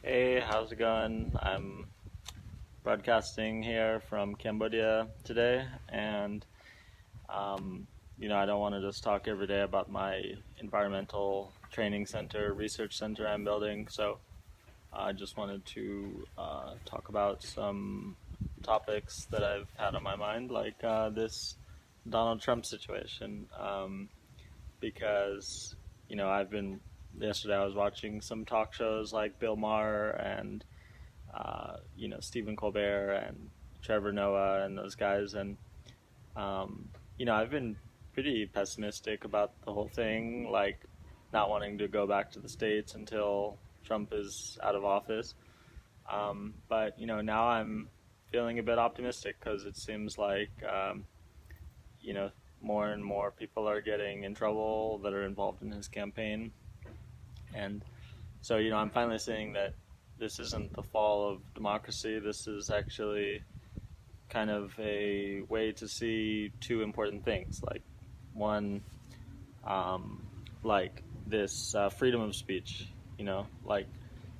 Hey, how's it going? I'm broadcasting here from Cambodia today, and I don't want to just talk every day about my environmental training center, research center I'm building. So I just wanted to talk about some topics that I've had on my mind, like this Donald Trump situation, because I've been yesterday I was watching some talk shows like Bill Maher and Stephen Colbert and Trevor Noah and those guys. And, I've been pretty pessimistic about the whole thing, like not wanting to go back to the States until Trump is out of office. But now I'm feeling a bit optimistic because it seems like, you know, more and more people are getting in trouble that are involved in his campaign. And so I'm finally seeing that this isn't the fall of democracy. This is actually kind of a way to see two important things. Like, one, like this freedom of speech, like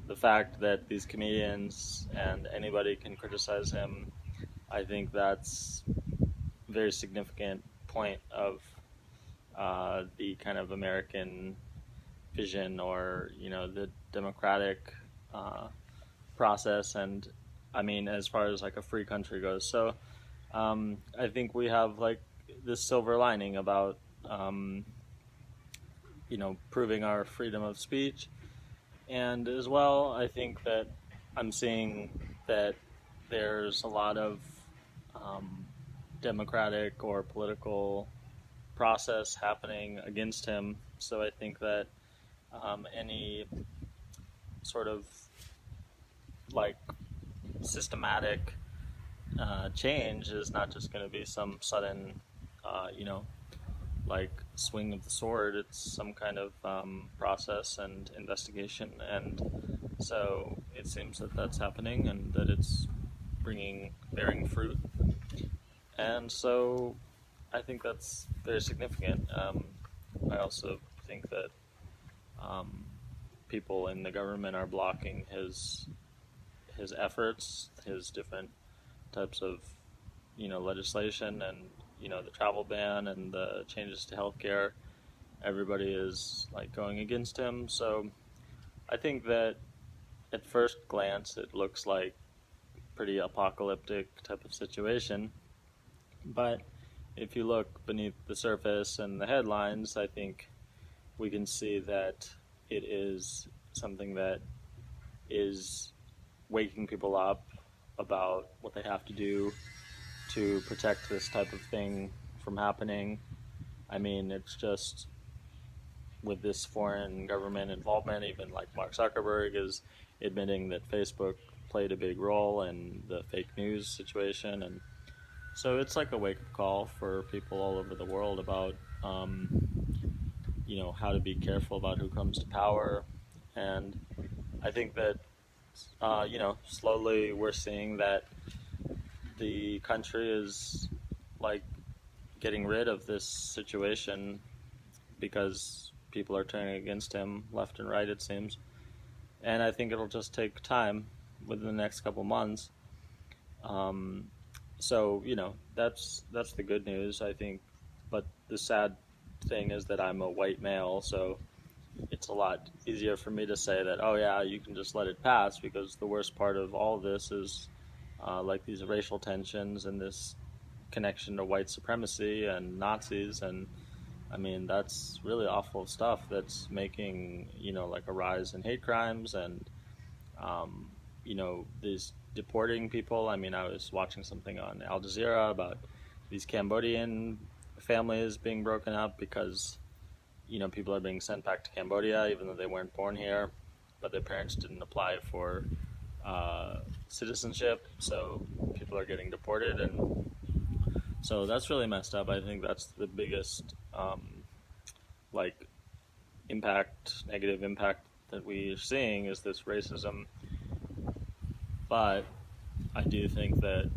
the fact that these comedians and anybody can criticize him. I think that's a very significant point of the kind of American vision, or the democratic uh, process. And I mean, as far as like a free country goes. So I think we have like this silver lining about proving our freedom of speech. And as well, I think that I'm seeing that there's a lot of um, democratic or political process happening against him. So I think that any sort of like systematic change is not just going to be some sudden, like swing of the sword. It's some kind of process and investigation, and so it seems that that's happening and that it's bearing fruit. And so I think that's very significant. I also think that um, people in the government are blocking his efforts, his different types of legislation, and the travel ban and the changes to healthcare. Everybody is like going against him. So I think that at first glance it looks like pretty apocalyptic type of situation, but if you look beneath the surface and the headlines, I think we can see that it is something that is waking people up about what they have to do to protect this type of thing from happening. I mean, it's just with this foreign government involvement, even like Mark Zuckerberg is admitting that Facebook played a big role in the fake news situation. And so it's like a wake up call for people all over the world about, how to be careful about who comes to power. And I think that, slowly we're seeing that the country is like getting rid of this situation because people are turning against him left and right, it seems. And I think it'll just take time within the next couple months. Um, so that's the good news, I think. But the sad thing is that I'm a white male, so it's a lot easier for me to say that, oh yeah, you can just let it pass, because the worst part of all of this is like these racial tensions and this connection to white supremacy and Nazis. And I mean, that's really awful stuff that's making, like a rise in hate crimes and, these deporting people. I mean, I was watching something on Al Jazeera about these Cambodian families being broken up because, people are being sent back to Cambodia even though they weren't born here, but their parents didn't apply for citizenship, so people are getting deported. And so that's really messed up. I think that's the biggest like negative impact that we're seeing, is this racism. But I do think that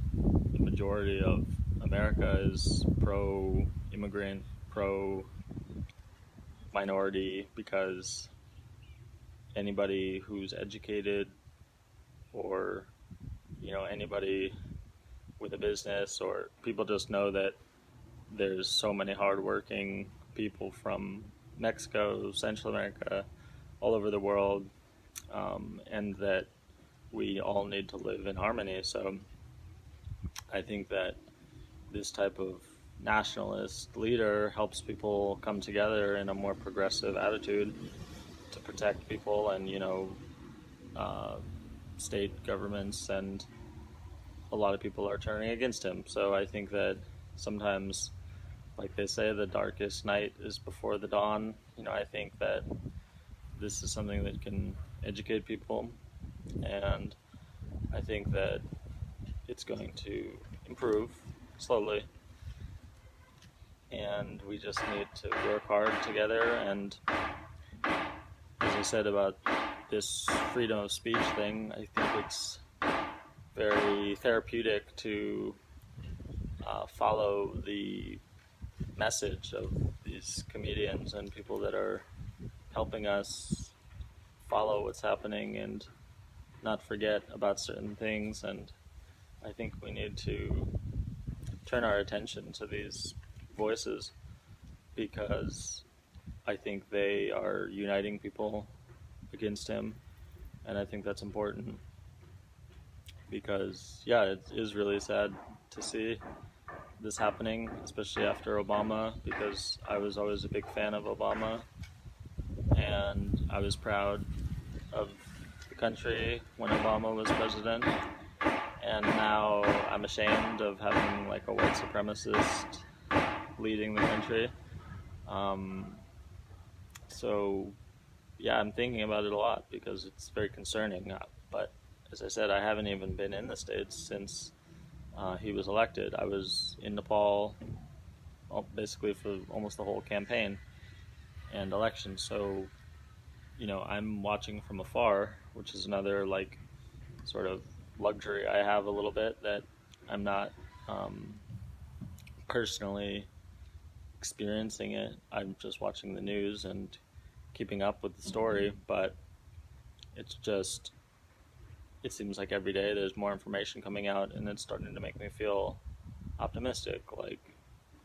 the majority of America is pro-immigrant, pro-minority, because anybody who's educated or anybody with a business, or people just know that there's so many hardworking people from Mexico, Central America, all over the world, and that we all need to live in harmony. So I think that this type of nationalist leader helps people come together in a more progressive attitude to protect people, and state governments and a lot of people are turning against him. So I think that sometimes, like they say, the darkest night is before the dawn. I think that this is something that can educate people, and I think that it's going to improve slowly, and we just need to work hard together. And as I said about this freedom of speech thing, I think it's very therapeutic to follow the message of these comedians and people that are helping us follow what's happening and not forget about certain things. And I think we need to turn our attention to these voices, because I think they are uniting people against him, and I think that's important, because it is really sad to see this happening, especially after Obama, because I was always a big fan of Obama, and I was proud of the country when Obama was president, and now I'm ashamed of having like a white supremacist leading the country. So I'm thinking about it a lot, because it's very concerning. But as I said, I haven't even been in the States since he was elected. I was in Nepal basically for almost the whole campaign and election. So, I'm watching from afar, which is another like sort of luxury I have a little bit, that I'm not personally experiencing it. I'm just watching the news and keeping up with the story, but it seems like every day there's more information coming out, and it's starting to make me feel optimistic, like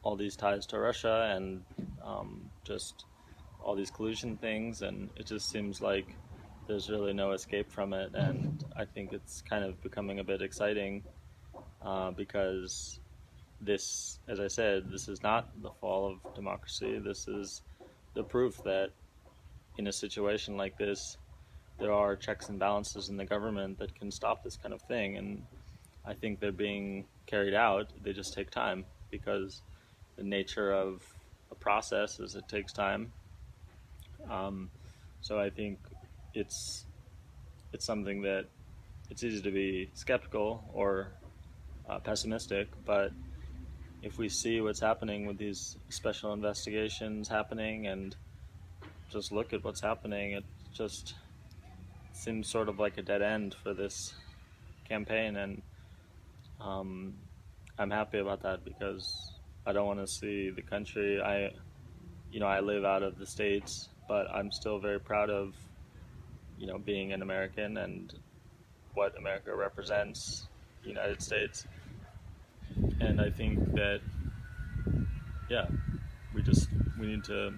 all these ties to Russia and just all these collusion things, and it just seems like there's really no escape from it. And I think it's kind of becoming a bit exciting, because this, as I said, this is not the fall of democracy. This is the proof that in a situation like this, there are checks and balances in the government that can stop this kind of thing. And I think they're being carried out. They just take time, because the nature of a process is it takes time. So I think it's something that it's easy to be skeptical or pessimistic, but if we see what's happening with these special investigations happening and just look at what's happening, it just seems sort of like a dead end for this campaign. And I'm happy about that, because I don't want to see the country. I live out of the States, but I'm still very proud of being an American and what America represents, the United States. And I think that we need to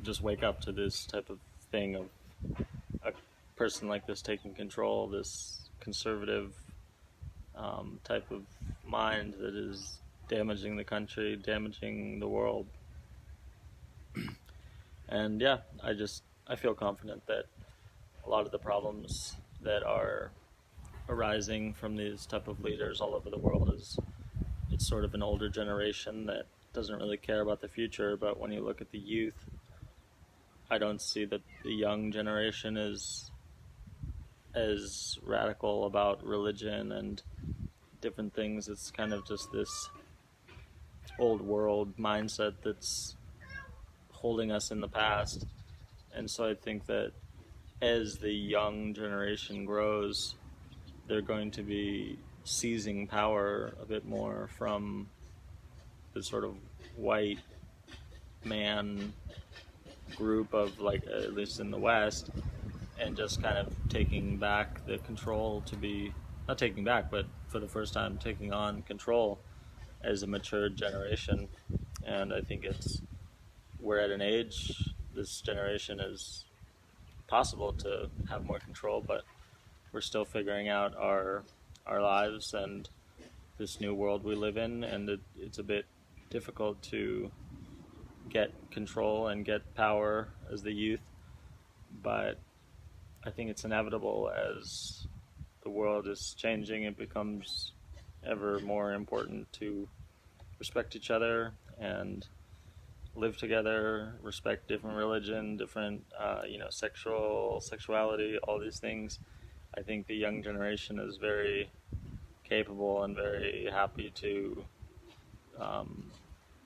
just wake up to this type of thing, of a person like this taking control, this conservative type of mind that is damaging the country, damaging the world. And I feel confident that a lot of the problems that are arising from these type of leaders all over the world it's sort of an older generation that doesn't really care about the future. But when you look at the youth, I don't see that the young generation is as radical about religion and different things. It's kind of just this old world mindset that's holding us in the past. And so I think that as the young generation grows, they're going to be seizing power a bit more from the sort of white man group of, like, at least in the West, and just kind of taking back the control, to be not taking back, but for the first time taking on control as a matured generation. And I think we're at an age, this generation is possible to have more control, but we're still figuring out our lives and this new world we live in, and it's a bit difficult to get control and get power as the youth. But I think it's inevitable. As the world is changing, it becomes ever more important to respect each other and live together, respect different religion, different sexuality, all these things. I think the young generation is very capable and very happy to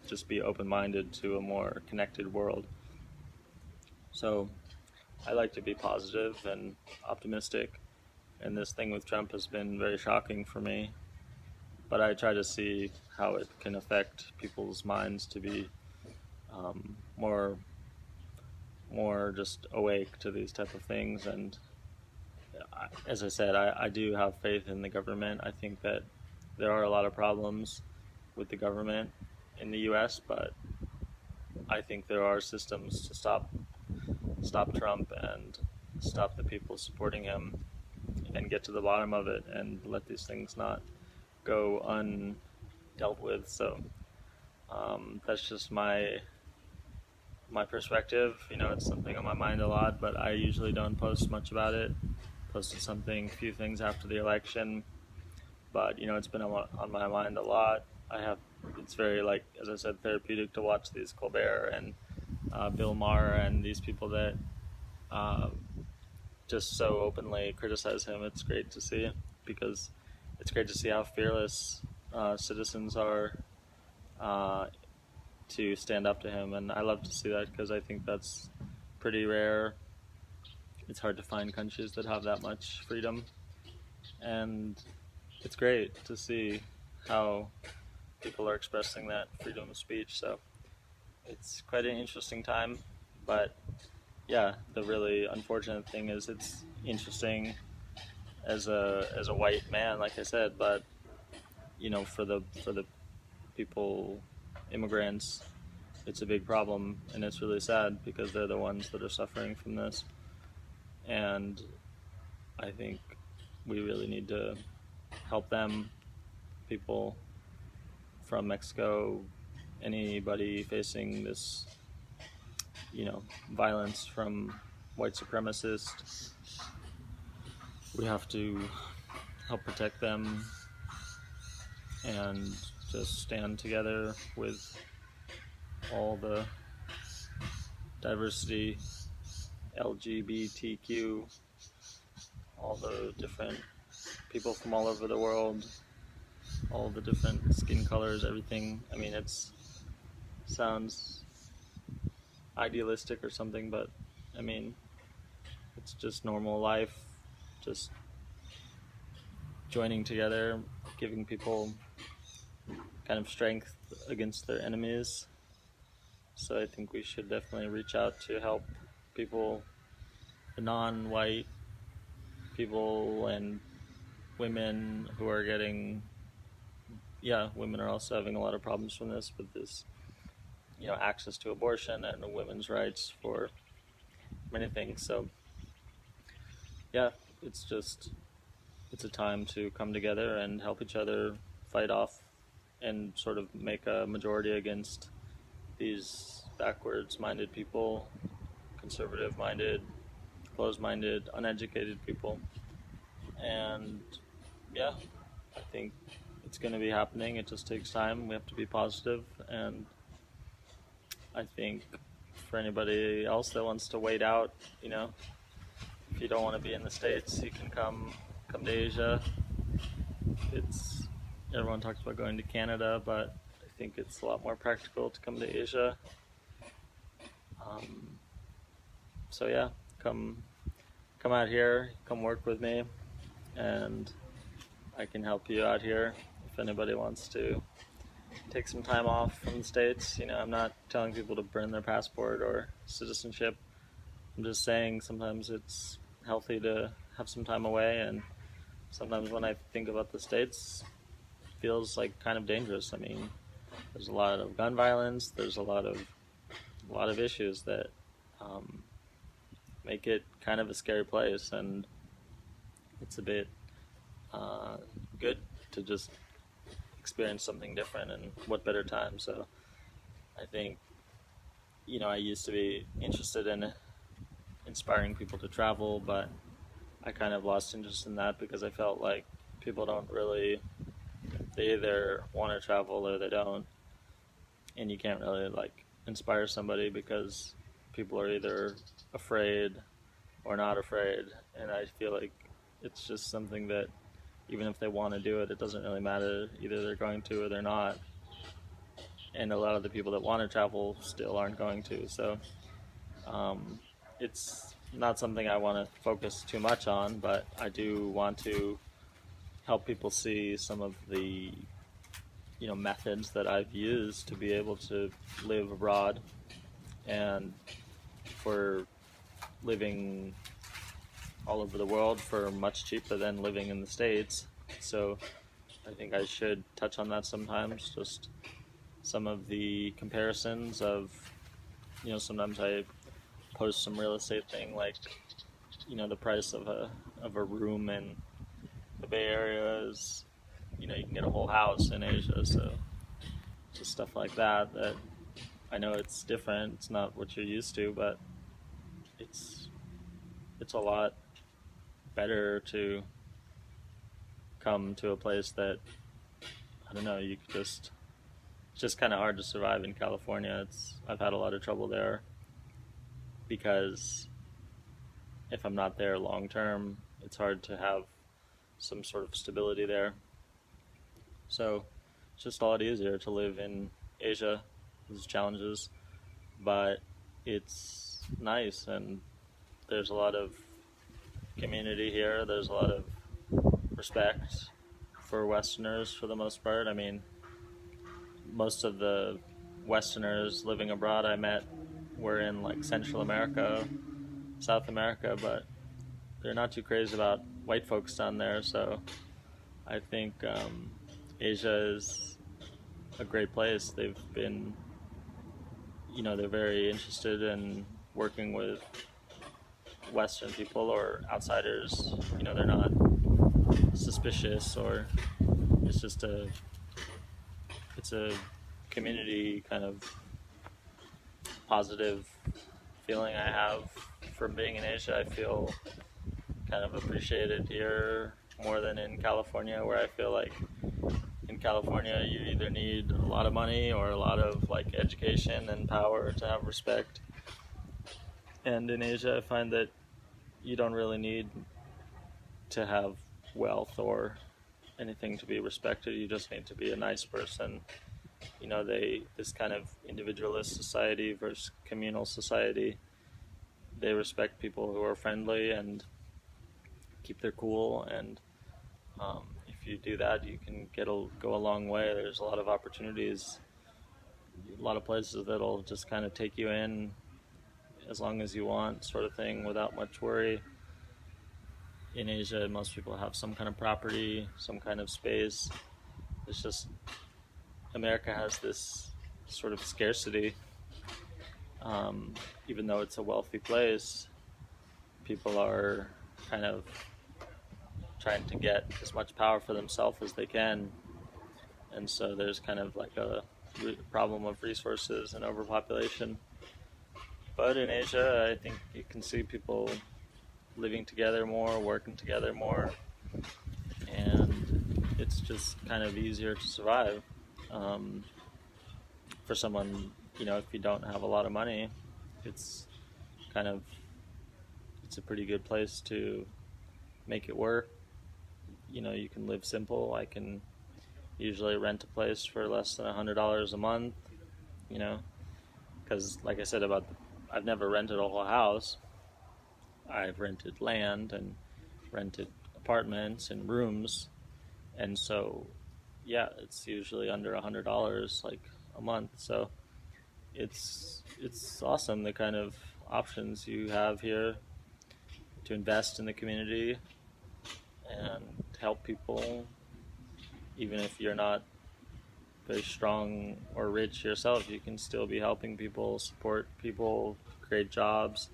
just be open-minded to a more connected world. So I like to be positive and optimistic, and this thing with Trump has been very shocking for me, but I try to see how it can affect people's minds to be more just awake to these type of things. And as I said, I do have faith in the government. I think that there are a lot of problems with the government in the U.S., but I think there are systems to stop Trump and stop the people supporting him and get to the bottom of it and let these things not go undealt with. So that's just my perspective. It's something on my mind a lot, but I usually don't post much about it. Posted a few things after the election, but it's been on my mind a lot. It's very, like, as I said, therapeutic to watch these Colbert and Bill Maher and these people that just so openly criticize him. It's great to see, because it's great to see how fearless citizens are to stand up to him, and I love to see that, because I think that's pretty rare. It's hard to find countries that have that much freedom, and it's great to see how people are expressing that freedom of speech. So it's quite an interesting time. But yeah, the really unfortunate thing is, it's interesting as a white man, like I said, but for the people, immigrants, it's a big problem, and it's really sad, because they're the ones that are suffering from this. And I think we really need to help them, people from Mexico, anybody facing this, violence from white supremacists. We have to help protect them and just stand together with all the diversity, LGBTQ, all the different people from all over the world, all the different skin colors, everything. I mean, it sounds idealistic or something, but I mean, it's just normal life, just joining together, giving people kind of strength against their enemies. So I think we should definitely reach out to help people, the non-white people, and women who are women are also having a lot of problems from this, with this, access to abortion and women's rights for many things. So yeah, it's a time to come together and help each other fight off and sort of make a majority against these backwards-minded people, conservative-minded, closed-minded, uneducated people. And yeah, I think it's going to be happening. It just takes time. We have to be positive, and I think for anybody else that wants to wait out, if you don't want to be in the States, you can come to Asia. Everyone talks about going to Canada, but I think it's a lot more practical to come to Asia. So yeah, come out here, come work with me, and I can help you out here if anybody wants to take some time off from the States. I'm not telling people to burn their passport or citizenship. I'm just saying sometimes it's healthy to have some time away, and sometimes when I think about the States, it feels like kind of dangerous. I mean, there's a lot of gun violence. There's a lot of issues that um, make it kind of a scary place, and it's a bit good to just experience something different, and what better time. So I think, I used to be interested in inspiring people to travel, but I kind of lost interest in that because I felt like people don't really, they either want to travel or they don't, and you can't really like inspire somebody because people are either afraid or not afraid. And I feel like it's just something that even if they want to do it, it doesn't really matter. Either they're going to or they're not. And a lot of the people that want to travel still aren't going to. So it's not something I want to focus too much on, but I do want to help people see some of the methods that I've used to be able to live abroad, and for living all over the world for much cheaper than living in the States. So I think I should touch on that sometimes, just some of the comparisons of, sometimes I post some real estate thing like, the price of a room in the Bay Area is, you can get a whole house in Asia. So just stuff like that I know it's different. It's not what you're used to, but it's a lot better to come to a place that, I don't know, you could it's just kind of hard to survive in California. I've had a lot of trouble there because if I'm not there long term, it's hard to have some sort of stability there. So it's just a lot easier to live in Asia. There's challenges, but it's nice, and there's a lot of community here. There's a lot of respect for Westerners for the most part. I mean, most of the Westerners living abroad I met were in like Central America, South America, but they're not too crazy about white folks down there. So I think Asia is a great place. They've been, they're very interested in working with Western people or outsiders. They're not suspicious, or it's a community kind of positive feeling I have from being in Asia. I feel kind of appreciated here more than in California, where I feel like in California you either need a lot of money or a lot of like education and power to have respect. And in Asia I find that you don't really need to have wealth or anything to be respected. You just need to be a nice person. This kind of individualist society versus communal society, they respect people who are friendly and keep their cool, and if you do that, you can go a long way. There's a lot of opportunities, a lot of places that'll just kind of take you in as long as you want, sort of thing, without much worry. In Asia, most people have some kind of property, some kind of space. It's just America has this sort of scarcity. Even though it's a wealthy place, people are kind of trying to get as much power for themselves as they can. And so there's kind of like a problem of resources and overpopulation. But in Asia, I think you can see people living together more, working together more, and it's just kind of easier to survive. For someone, if you don't have a lot of money, it's a pretty good place to make it work. You can live simple. I can usually rent a place for less than $100 a month, because like I said I've never rented a whole house. I've rented land and rented apartments and rooms, and so yeah, it's usually under $100 like a month. So it's awesome the kind of options you have here to invest in the community and help people, even if you're not very strong or rich yourself. You can still be helping people, support people, create jobs,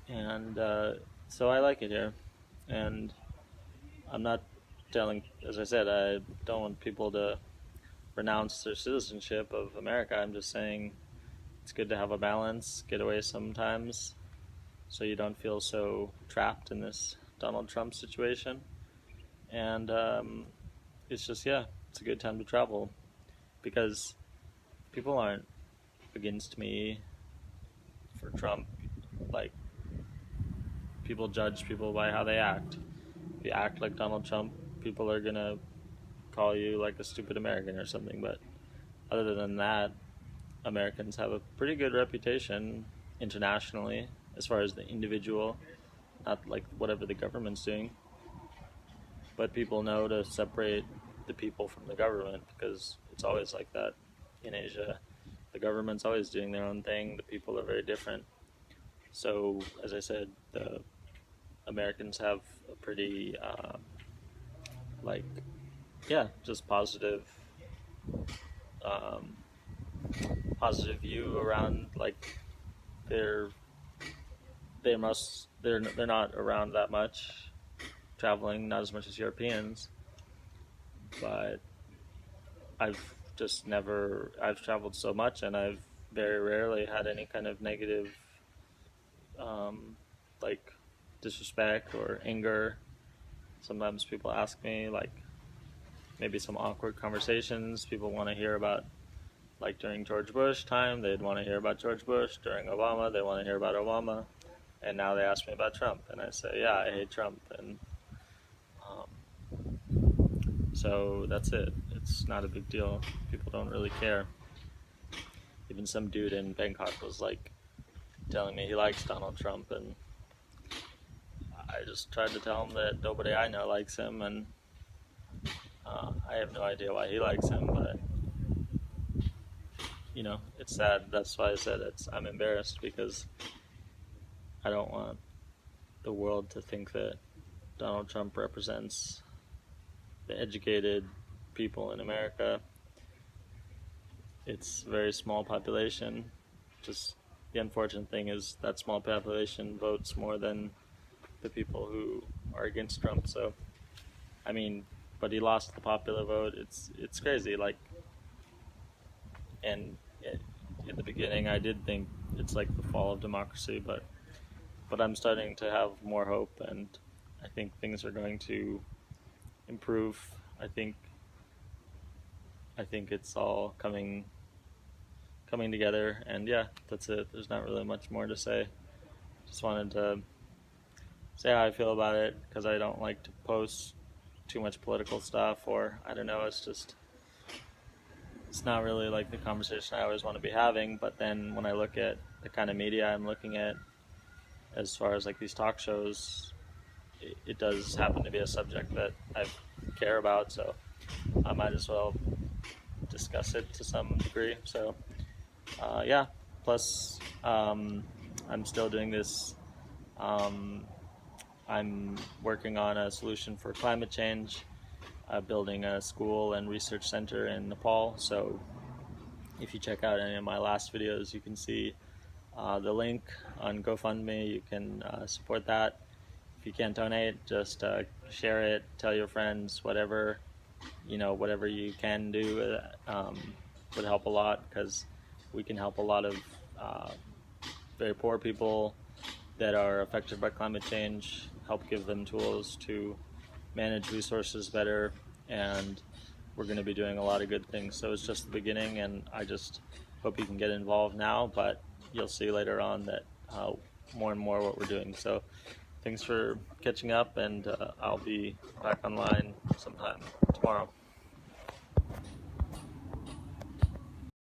and so I like it here. And I'm not telling, as I said, I don't want people to renounce their citizenship of America. I'm just saying it's good to have a balance, get away sometimes, so you don't feel so trapped in this Donald Trump situation. And it's just, yeah, it's a good time to travel because people aren't against me for Trump. Like, people judge people by how they act. If you act like Donald Trump, people are gonna call you like a stupid American or something. But other than that, Americans have a pretty good reputation internationally as far as the individual, not like whatever the government's doing. But people know to separate the people from the government because it's always like that in Asia. The government's always doing their own thing. The people are very different. So, as I said, the Americans have a pretty, just um, positive view around like they're they're not around that much, traveling not as much as Europeans, but I've traveled so much and I've very rarely had any kind of negative like disrespect or anger. Sometimes people ask me like maybe some awkward conversations. People want to hear about, like during George Bush time, they'd want to hear about George Bush. During Obama, they want to hear about Obama. And now they ask me about Trump, and I say, yeah, I hate Trump. And so that's it. It's not a big deal. People don't really care. Even some dude in Bangkok was like telling me he likes Donald Trump, and I just tried to tell him that nobody I know likes him, and I have no idea why he likes him, but it's sad. That's why I said I'm embarrassed because I don't want the world to think that Donald Trump represents the educated people in America. It's a very small population. Just the unfortunate thing is that small population votes more than the people who are against Trump. So, I mean, but he lost the popular vote. It's crazy. Like, and in the beginning, I did think it's like the fall of democracy, but I'm starting to have more hope, and I think things are going to improve. I think it's all coming together, and yeah, that's it. There's not really much more to say. Just wanted to say how I feel about it because I don't like to post too much political stuff, or I don't know, it's not really like the conversation I always want to be having. But then when I look at the kind of media I'm looking at, as far as like these talk shows, it does happen to be a subject that I care about, so I might as well discuss it to some degree. So yeah, plus I'm still doing this. I'm working on a solution for climate change, building a school and research center in Nepal. So if you check out any of my last videos, you can see the link on GoFundMe. You can support that. If you can't donate, just share it, tell your friends, whatever you can do would help a lot, because we can help a lot of very poor people that are affected by climate change, help give them tools to manage resources better, and we're going to be doing a lot of good things. So it's just the beginning, and I just hope you can get involved now, but you'll see later on that more and more what we're doing. So thanks for catching up, and I'll be back online sometime tomorrow.